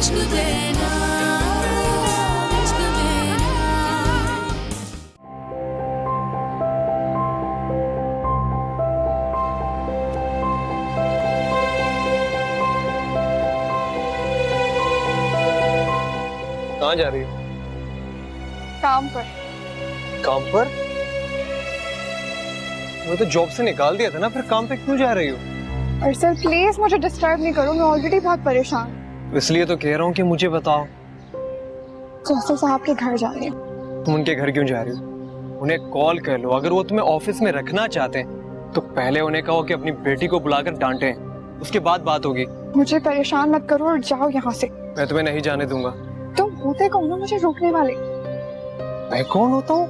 इश्क देना, इश्क देना। कहाँ जा रही हो? काम पर। काम पर? वो तो जॉब से निकाल दिया था ना, फिर काम पे क्यों जा रही हो? अरसल प्लीज मुझे डिस्टर्ब नहीं करो, मैं ऑलरेडी बहुत परेशान हूँ। इसलिए तो कह रहा हूँ कि मुझे बताओ। जैसे साहब के घर जा रही हूँ। तुम उनके घर क्यों जा रही हो? उन्हें कॉल कर लो, अगर वो तुम्हें ऑफिस में रखना चाहते हैं तो पहले उन्हें कहो कि अपनी बेटी को बुलाकर डांटे, उसके बाद बात होगी। मुझे परेशान मत करो और जाओ यहाँ से। मैं तुम्हें नहीं जाने दूंगा। तुम होते कौन हो मुझे रोकने वाले? मैं कौन होता हूँ?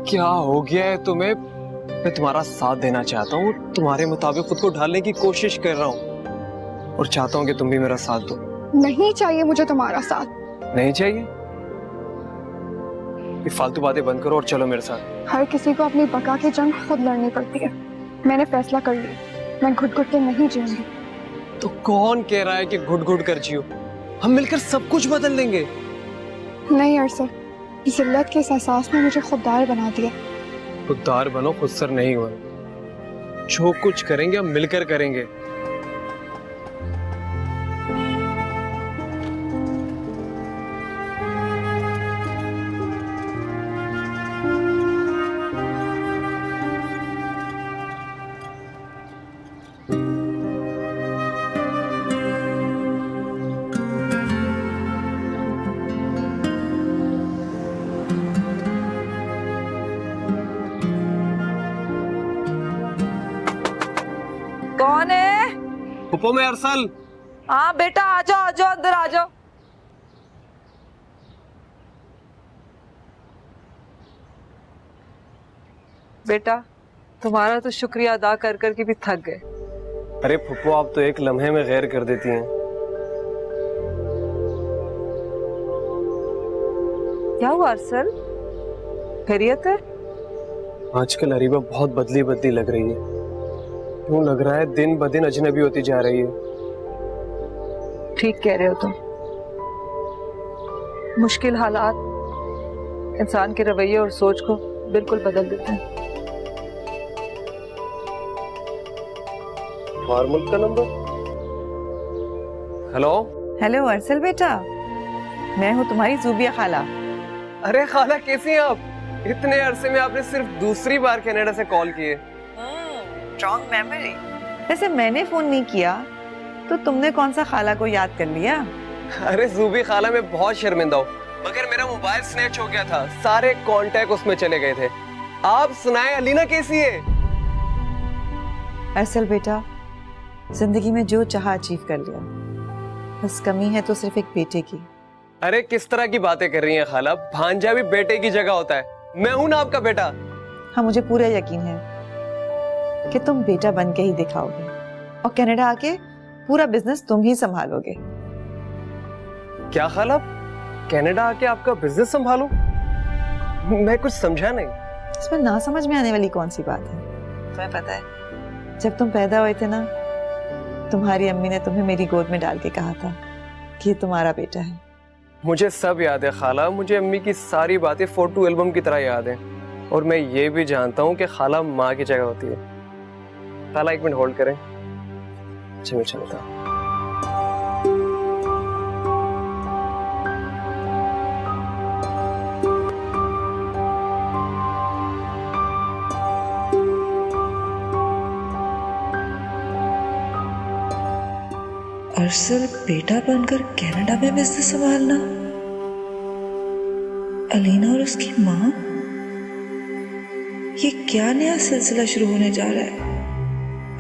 क्या हो गया है तुम्हें? मैं तुम्हारा साथ देना चाहता हूँ, तुम्हारे मुताबिक खुद को ढालने की कोशिश कर रहा हूँ और चाहता हूँ कि तुम भी मेरा साथ दो। नहीं चाहिए मुझे तुम्हारा साथ। नहीं चाहिए? ये फालतू बातें बंद करो और चलो मेरे साथ। हर किसी को अपनी बका की जंग खुद लड़नी पड़ती है। मैंने फैसला कर लिया, मैं घुट घुट के नहीं जीऊंगी। तो कौन कह रहा है कि घुट घुट कर जियो? हम मिलकर सब कुछ बदल देंगे। नहीं अरसल, जिल्लत के इस एहसास ने मुझे खुददार बना दिया। खुददार बनो, खुदसर नहीं हो। जो कुछ करेंगे हम मिलकर करेंगे। कौन है? फुप्पो में अरसल। हाँ बेटा आ जाओ अंदर आ जाओ। बेटा तुम्हारा तो शुक्रिया अदा कर कर के भी थक गए। अरे फुप्पो, आप तो एक लम्हे में गैर कर देती हैं। क्या हुआ अरसल, खैरियत है? आजकल अरीबा बहुत बदली बदली लग रही है। क्यों लग रहा है दिन ब दिन अजनबी होती जा रही है। ठीक कह रहे हो तुम। मुश्किल हालात इंसान के रवैये और सोच को बिल्कुल बदल देते हैं। मुल्क का नंबर। हेलो। हेलो अरसल बेटा, मैं हूँ तुम्हारी जूबिया खाला। अरे खाला, कैसी हैं आप? इतने अरसे में आपने सिर्फ दूसरी बार कनाडा से कॉल किए। Strong memory. वैसे मैंने फोन नहीं किया तो तुमने कौन सा खाला को याद कर लिया? अरे जूबी खाला, मैं बहुत शर्मिंदा हूँ, मगर मेरा मोबाइल स्नैच हो गया था, सारे कांटेक्ट उसमें चले गए थे। आप सुनाए, अलीना कैसी है? अरसल बेटा, जिंदगी में जो चाहा अचीव कर लिया, बस कमी है तो सिर्फ एक बेटे की। अरे किस तरह की बातें कर रही हैं खाला? भांजा भी बेटे की जगह होता है। मैं हूं ना आपका बेटा। हाँ मुझे पूरा यकीन है कि तुम बेटा बन के ही दिखाओगे और कनाडा आके पूरा बिजनेस तुम ही संभालोगे। क्या खाला, कनाडा आके आपका बिजनेस संभालूं? मैं कुछ समझा नहीं। इसमें ना समझ में आने वाली कौन सी बात है? तुम्हें पता है, जब तुम पैदा हुए थे ना, तुम्हारी अम्मी ने तुम्हें मेरी गोद में डाल के कहा था कि ये तुम्हारा बेटा है। मुझे सब याद है खाला, मुझे अम्मी की सारी बातें फोटो एल्बम की तरह याद है। और मैं ये भी जानता हूँ कि खाला माँ की जगह होती है। खाला एक मिनट होल्ड करें। अच्छा मैं चलता हूँ। अरसल बेटा बनकर कनाडा में बिजनेस संभालना, अलीना और उसकी माँ, ये क्या नया सिलसिला शुरू होने जा रहा है?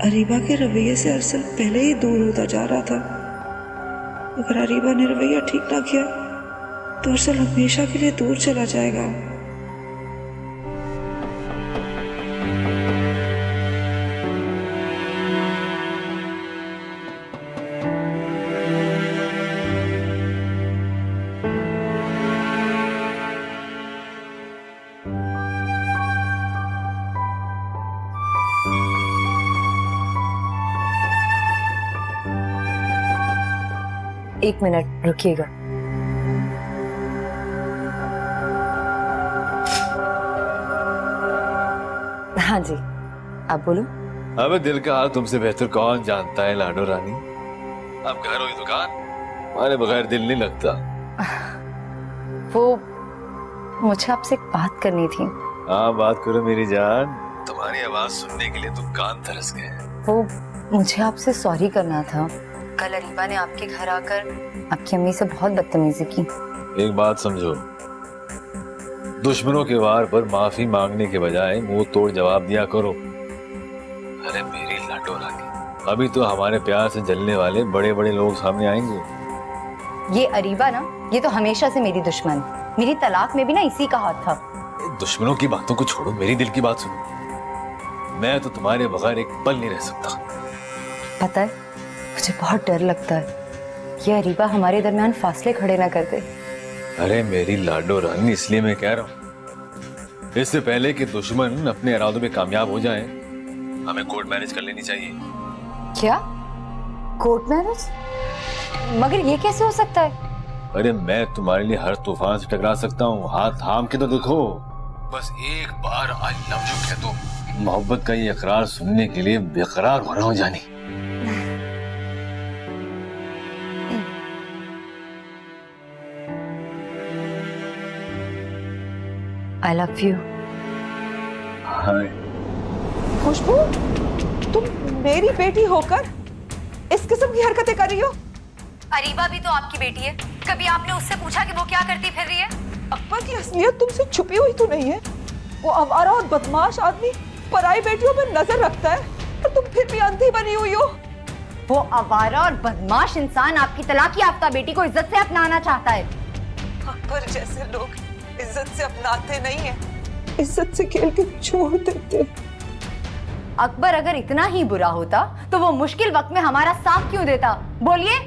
अरीबा के रवैये से अरसल पहले ही दूर होता जा रहा था। अगर अरीबा ने रवैया ठीक ना किया तो अरसल हमेशा के लिए दूर चला जाएगा। एक मिनट रुकिएगा। हाँ जी, आप बोलो। अबे दिल का हाल तुमसे बेहतर कौन जानता है लाडो रानी। अब घर हुई दुकान, हमारे बगैर दिल नहीं लगता। वो मुझे आपसे एक बात करनी थी। हाँ बात करो मेरी जान, तुम्हारी आवाज सुनने के लिए तो कान तरस गए। वो मुझे आपसे सॉरी करना था। कल अरीबा ने आपके घर आकर आपकी अम्मी से बहुत बदतमीजी की। एक बात समझो, दुश्मनों के वार पर माफी मांगने के बजाय मुंह तोड़ जवाब दिया करो। अरे मेरी लाडो रानी, अभी तो हमारे प्यार से जलने वाले बड़े बड़े लोग सामने आएंगे। ये अरीबा ना, ये तो हमेशा से मेरी दुश्मन। मेरी तलाक में भी ना इसी का हाथ था। दुश्मनों की बातों को छोड़ो, मेरी दिल की बात सुनो। मैं तो तुम्हारे बगैर एक पल नहीं रह सकता। पता है, मुझे बहुत डर लगता है ये अरीबा हमारे दरमियान फासले खड़े ना कर दे। अरे मेरी लाडो रानी, इसलिए मैं कह रहा हूँ, इससे पहले कि दुश्मन अपने इरादों में कामयाब हो जाएं, हमें कोर्ट मैरिज कर लेनी चाहिए। क्या? Court marriage? मगर ये कैसे हो सकता है? अरे मैं तुम्हारे लिए हर तूफान से टकरा सकता हूँ, हाथ थाम के तो देखो। बस एक बार आई लव यू कह दो। मोहब्बत का ये इकरार सुनने के लिए बेकरार हो रहा हूँ जानी। I love you. हाय। खुशबू, तुम मेरी बेटी होकर इस किस्म की हरकतें कर रही हो? अरीबा भी तो आपकी बेटी है। कभी आपने उससे पूछा कि वो क्या करती फिर रही है? अकबर की असलियत तुमसे छुपी हुई तो नहीं है? वो आवारा और बदमाश आदमी पराई बेटियों पर नजर रखता है और तुम फिर भी अंधी बनी हुई हो। वो आवारा और बदमाश इंसान आपकी तलाक याफ्ता बेटी को इज्जत से अपनाना चाहता है। अकबर जैसे लोग इज्जत से अपनाते नहीं है, इज्जत से खेल के छोड़ देते। अकबर अगर इतना ही बुरा होता तो वो मुश्किल वक्त में हमारा साथ क्यों देता? बोलिए।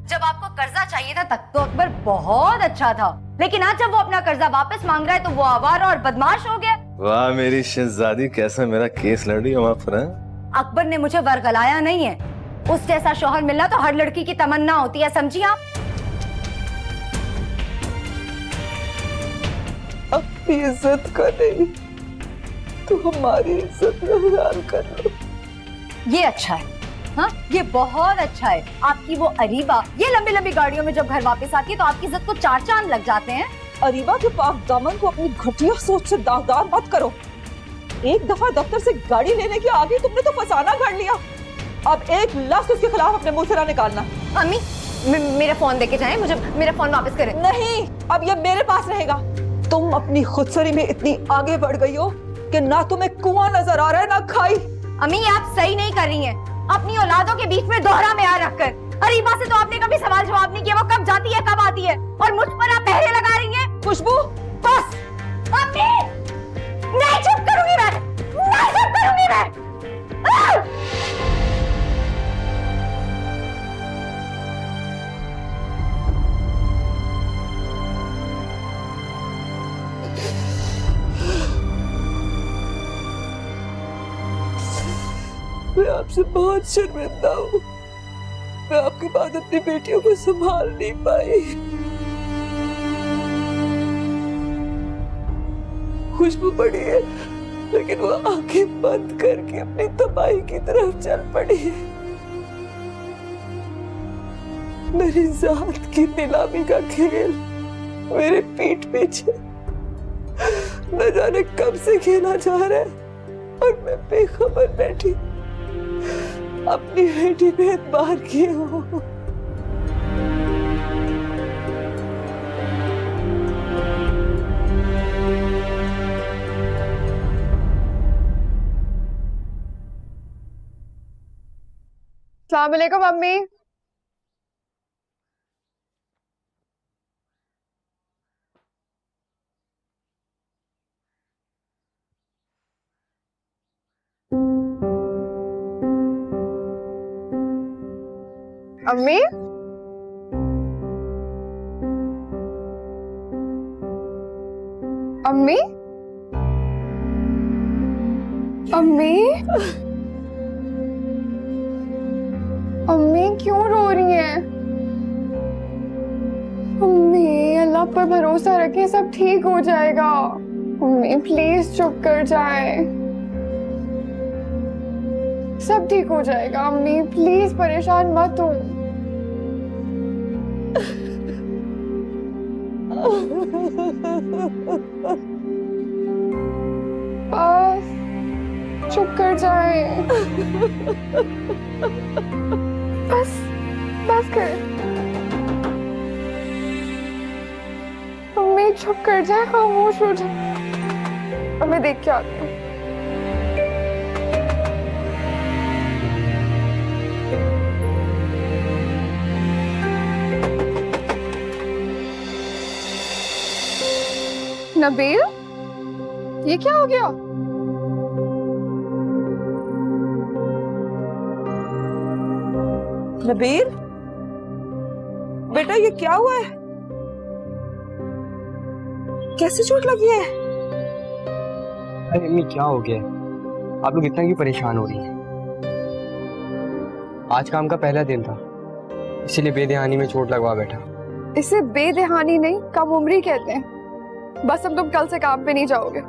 जब आपको कर्जा चाहिए था तब तो अकबर बहुत अच्छा था, लेकिन आज जब वो अपना कर्जा वापस मांग रहा है तो वो आवारा और बदमाश हो गया। वाह मेरी शहजादी, कैसा मेरा केस लड़ रही हो वहां पर। अकबर ने मुझे वरगलाया नहीं है। उस जैसा शौहर मिलना तो हर लड़की की तमन्ना होती है, समझी आप? अपनी इज्जत का नहीं तो हमारी इज्जत हराम कर लो। ये अच्छा है, हाँ ये बहुत अच्छा है। आपकी वो अरीबा ये लंबी लंबी गाड़ियों में जब घर वापस आती है तो आपकी इज्जत को चार चांद लग जाते हैं। अरीबा के पाक दामन को अपनी घटिया सोच से दागदार मत करो। एक दफा दफ्तर से गाड़ी लेने के आगे तुमने तो फसाना कर लिया। अब एक लफ्ज उसके खिलाफ अपने मुंह से ना निकालना। अम्मी मेरा फोन देके जाएं, मुझे मेरा फोन वापस करें। नहीं, अब ये मेरे पास रहेगा। तुम अपनी खुदसरी में इतनी आगे बढ़ गई हो कि ना तुम्हें कुआं नजर आ रहा है ना खाई। अम्मी ये आप सही नहीं कर रही हैं। अपनी औलादों के बीच में दोहरा में आ रखकर। अरीबा से तो आपने कभी सवाल जवाब नहीं किया, वो कब जाती है कब आती है, और मुझ पर आप पहरे लगा रही हैं। खुशबू बस अम्मी, नहीं चुप करूंगी मैं, नहीं चुप करूंगी मैं। मैं आपसे बहुत शर्मिंदा हूँ। मैं आपके बाद अपनी बेटियों को संभाल नहीं पाई। खुशबू पड़ी है लेकिन वो आंखें बंद करके अपनी तबाही की तरफ चल पड़ी है। मेरी जात की नीलामी का खेल मेरे पीठ पीछे न जाने कब से खेला जा रहा है और मैं बेखबर बैठी अपनी बेटी पे एतबार किए हूँ। अस्सलाम वालेकुम अम्मी। अम्मी अम्मी अम्मी अम्मी क्यों रो रही हैं? खुद पर भरोसा रखें, सब ठीक हो जाएगा। अम्मी प्लीज चुप कर जाए, सब ठीक हो जाएगा। अम्मी प्लीज परेशान मत हो। बस चुप कर जाए, बस बस कर। अम्मी चुप कर जाए, खामोश हो जाए। अब मैं देख के आती हूँ। नबील, ये क्या हो गया? नबील बेटा, ये क्या हुआ है? कैसे चोट लगी है? अरे अम्मी क्या हो गया? आप लोग इतना क्यों परेशान हो रही हैं? आज काम का पहला दिन था, इसीलिए बेदहानी में चोट लगवा बैठा। इसे बेदहानी नहीं, कम उम्री कहते हैं। बस अब तुम कल से काम पे नहीं जाओगे।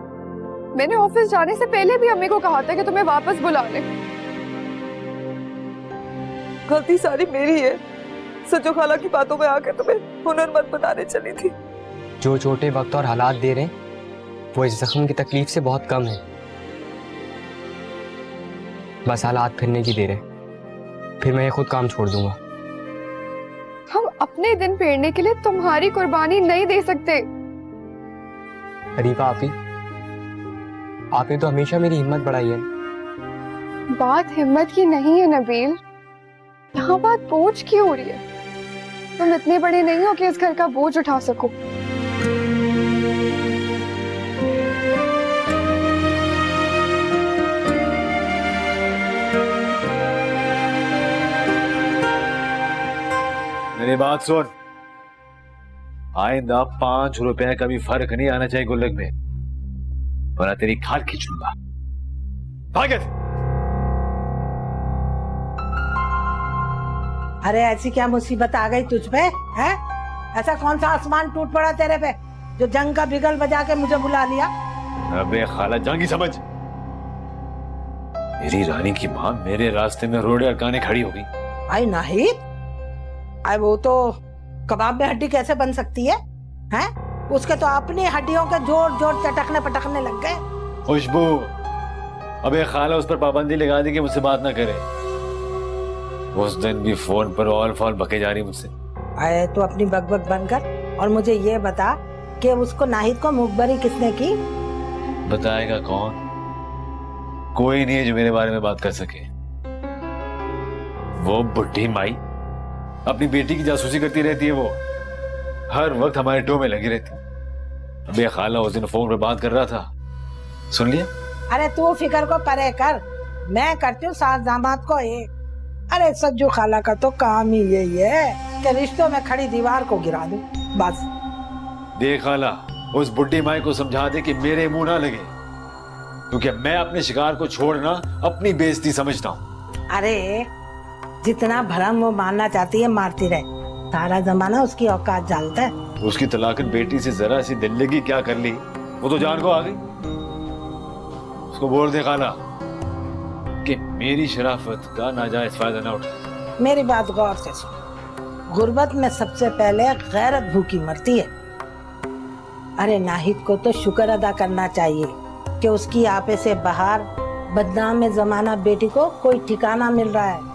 मैंने ऑफिस जाने से पहले भी अम्मी को कहा था कि तुम्हें वापस बुला ले। गलती सारी मेरी है। सजो खाला की बातों में आके तुम्हें हुनरमंद बताने चली थी। जो चोटें वक्त और हालात दे रहे हैं वो इस जख्म की तकलीफ से बहुत कम है। बस हालात फिरने की देर है, फिर मैं ये खुद काम छोड़ दूंगा। हम अपने दिन फेरने के लिए तुम्हारी कुर्बानी नहीं दे सकते। अरीबा आपने तो हमेशा मेरी हिम्मत बढ़ाई है। बात हिम्मत की नहीं है नबील, यहाँ बात बोझ की हो रही है। तुम इतने बड़े नहीं हो कि इस घर का बोझ उठा सको। मेरी बात सुन, आइंदा 5 रुपए का भी फर्क नहीं आना चाहिए गुल्लक में, वरना तेरी खाल खींचूंगा। भागत। अरे ऐसी क्या मुसीबत आ गई तुझ पे? है ऐसा कौन सा आसमान टूट पड़ा तेरे पे जो जंग का बिगल बजा के मुझे बुला लिया? अबे खाला जंगी समझ, मेरी रानी की माँ मेरे रास्ते में रोड़े अड़काने खड़ी हो गई। आई नाहिद, आई वो तो कबाब में हड्डी कैसे बन सकती है? हैं? उसके तो अपनी हड्डियों के जोड़ जोड़ चटकने पटकने लग गए। खुशबू, अबे खाला उस पर पाबंदी लगा दी कि मुझसे बात ना करे। उस दिन भी फोन पर ऑल फॉल बके जा रही मुझसे। आए तो अपनी बकबक बनकर और मुझे ये बता कि उसको नाहिद को मुखबरी किसने की? बताएगा कौन? कोई नहीं है जो मेरे बारे में बात कर सके। वो बुढ़ी माई अपनी बेटी की जासूसी करती रहती है। वो हर वक्त हमारे टो में लगी रहती। अबे खाला उस दिन फोन पर बात कर रहा था, सुन लिया? अरे तू फिक्र को परे कर, मैं करती हूँ सास दामाद को एक। अरे सज्जू खाला का तो काम ही यही है कि रिश्तों में खड़ी दीवार को गिरा दूं, बस। देख खाला, उस बुढ़ी माई को समझा दे कि मेरे मुंह ना लगे, क्योंकि मैं अपने शिकार को छोड़ना अपनी बेइज्जती समझता हूँ। अरे जितना भरम वो मारना चाहती है मारती रहे, सारा जमाना उसकी औकात जानता है। उसकी तलाकन बेटी से जरा सी दिल लगी क्या कर ली, वो तो जान को आ गई। उसको बोल दे खाला कि मेरी शराफत का नाजायज फायदा ना उठा। मेरी बात गौर से सुन, गुर्बत में सबसे पहले गैरत भूखी मरती है। अरे नाहिद को तो शुक्र अदा करना चाहिए कि उसकी आपे से बाहर बदनाम में जमाना बेटी को कोई ठिकाना मिल रहा है।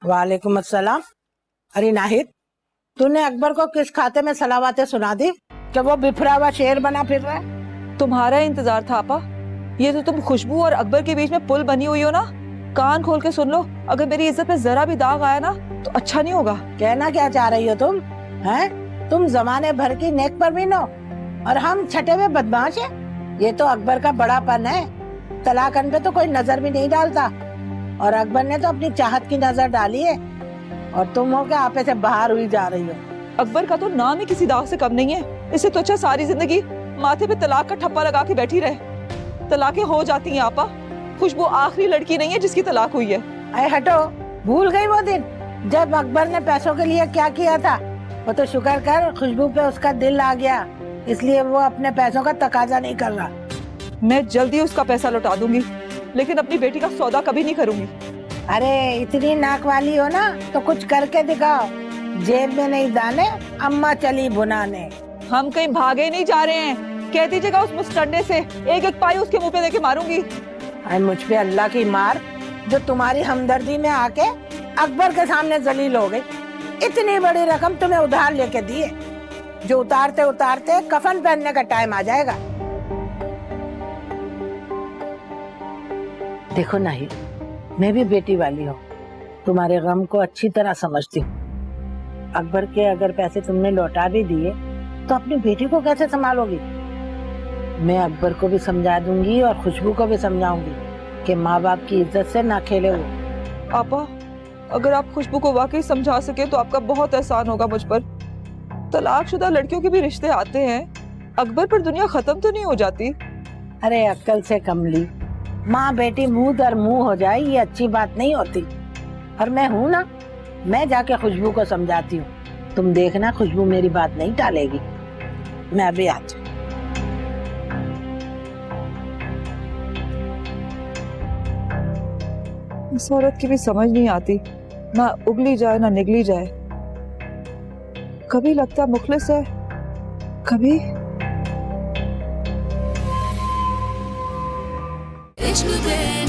वालेकुम अस्सलाम। अरे नाहिद, तूने अकबर को किस खाते में सलावातें सुना दी कि वो बिफरा हुआ शेर बना फिर रहा है? तुम्हारा इंतजार था आपा। ये तो तुम खुशबू और अकबर के बीच में पुल बनी हुई हो ना, कान खोल के सुन लो। अगर मेरी इज्जत पे जरा भी दाग आया ना तो अच्छा नहीं होगा। कहना क्या चाह रही हो तुम? हैं? तुम जमाने भर की नेक परवीन हो और हम छठे में बदमाश हैं। ये तो अकबर का बड़ापन है, तलाकन पे तो कोई नजर भी नहीं डालता और अकबर ने तो अपनी चाहत की नजर डाली है और तुम हो क्या आपे से बाहर हुई जा रही हो। अकबर का तो नाम ही किसी दाग से कम नहीं है। इससे तो अच्छा सारी जिंदगी माथे पे तलाक का ठप्पा लगा के बैठी रहे। तलाकें हो जाती हैं आपा। खुशबू आखिरी लड़की नहीं है जिसकी तलाक हुई है। अरे हटो, भूल गई वो दिन जब अकबर ने पैसों के लिए क्या किया था। वो तो शुक्र कर खुशबू पे उसका दिल आ गया, इसलिए वो अपने पैसों का तकाजा नहीं कर रहा। मैं जल्दी उसका पैसा लौटा दूंगी, लेकिन अपनी बेटी का सौदा कभी नहीं करूंगी। अरे इतनी नाक वाली हो ना तो कुछ करके दिखाओ। जेब में नहीं दाने, अम्मा चली बुनाने। हम कहीं भागे नहीं जा रहे हैं। कह दीजिएगा उस मुस्टंडे से एक एक पाई उसके मुंह पे देके मारूंगी। अरे मुझ पे अल्लाह की मार, जो तुम्हारी हमदर्दी में आके अकबर के सामने जलील हो गई। इतनी बड़ी रकम तुम्हें उधार लेके दिए, जो उतारते उतारते कफन पहनने का टाइम आ जाएगा। देखो नहीं, मैं भी बेटी वाली हूँ, तुम्हारे गम को अच्छी तरह समझती हूँ। अकबर के अगर पैसे तुमने लौटा भी दिए तो अपनी बेटी को कैसे संभालोगी? मैं अकबर को भी समझा दूंगी और खुशबू को भी समझाऊंगी कि माँ बाप की इज्जत से ना खेले वो। आपा, अगर आप खुशबू को वाकई समझा सके तो आपका बहुत एहसान होगा मुझ पर। तलाकशुदा लड़कियों के भी रिश्ते आते हैं, अकबर पर दुनिया खत्म तो नहीं हो जाती। अरे अक्ल से कमली, माँ बेटी मुंह दर मुंह हो जाए ये अच्छी बात नहीं होती। और मैं हूँ ना, मैं जाके खुशबू को समझाती हूँ। तुम देखना खुशबू मेरी बात नहीं टालेगी। मैं अभी आती हूँ। इस औरत की भी समझ नहीं आती, ना उगली जाए ना निगली जाए। कभी लगता मुखलिस है, कभी इश्क तेरा